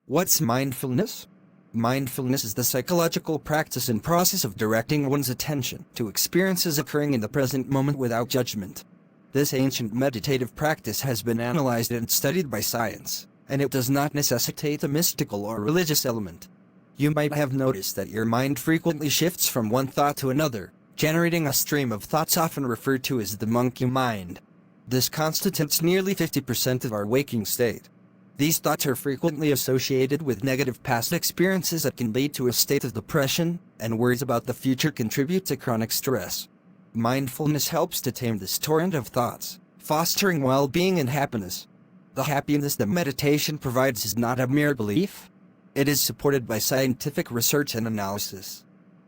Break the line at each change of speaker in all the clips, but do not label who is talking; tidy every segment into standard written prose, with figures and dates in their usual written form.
What's mindfulness? Mindfulness is the psychological practice and process of directing one's attention to experiences occurring in the present moment without judgment. This ancient meditative practice has been analyzed and studied by science, and it does not necessitate a mystical or religious element. You might have noticed that your mind frequently shifts from one thought to another, generating a stream of thoughts often referred to as the monkey mind. This constitutes nearly 50% of our waking state. These thoughts are frequently associated with negative past experiences that can lead to a state of depression, and worries about the future contribute to chronic stress. Mindfulness helps to tame this torrent of thoughts, fostering well-being and happiness. The happiness that meditation provides is not a mere belief. It is supported by scientific research and analysis.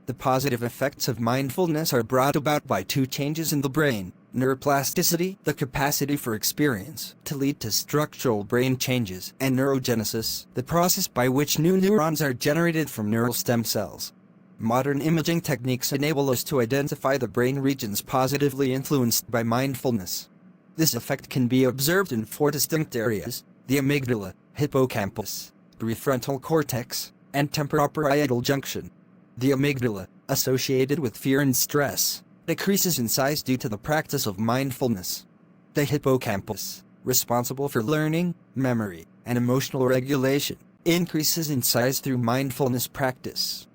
The positive effects of mindfulness are brought about by two changes in the brain: neuroplasticity, the capacity for experience to lead to structural brain changes, and neurogenesis, the process by which new neurons are generated from neural stem cells. Modern imaging techniques enable us to identify the brain regions positively influenced by mindfulness. This effect can be observed in four distinct areas: the amygdala, hippocampus, prefrontal cortex, and temporoparietal junction. The amygdala, associated with fear and stress, decreases in size due to the practice of mindfulness. The hippocampus, responsible for learning, memory, and emotional regulation, increases in size through mindfulness practice.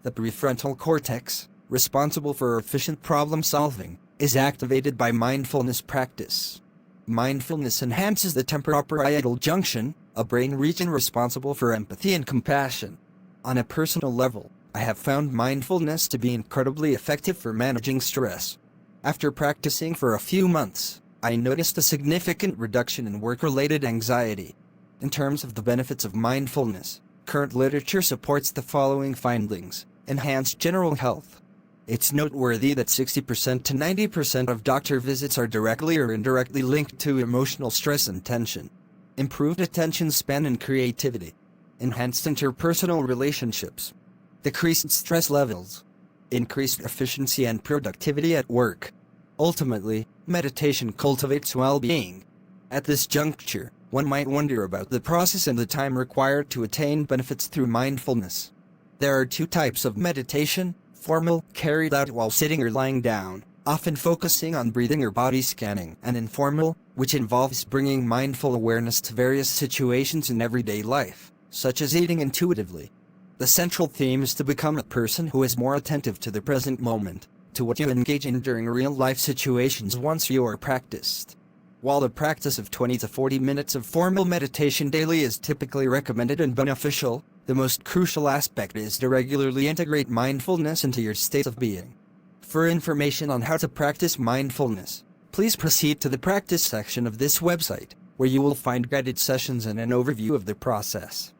The prefrontal cortex, responsible for efficient problem solving, is activated by mindfulness practice. Mindfulness enhances the temporoparietal junction, a brain region responsible for empathy and compassion. On a personal level, I have found mindfulness to be incredibly effective for managing stress. After practicing for a few months, I noticed a significant reduction in work-related anxiety. In terms of the benefits of mindfulness, current literature supports the following findings: enhanced general health. It's noteworthy that 60% to 90% of doctor visits are directly or indirectly linked to emotional stress and tension. Improved attention span and creativity. Enhanced interpersonal relationships. Decreased stress levels. Increased efficiency and productivity at work. Ultimately, meditation cultivates well-being. At this juncture, one might wonder about the process and the time required to attain benefits through mindfulness. There are two types of meditation: formal, carried out while sitting or lying down, often focusing on breathing or body scanning, and informal, which involves bringing mindful awareness to various situations in everyday life, such as eating intuitively. The central theme is to become a person who is more attentive to the present moment, to what you engage in during real-life situations once you are practiced. While the practice of 20 to 40 minutes of formal meditation daily is typically recommended and beneficial, the most crucial aspect is to regularly integrate mindfulness into your state of being. For information on how to practice mindfulness, please proceed to the practice section of this website, where you will find guided sessions and an overview of the process.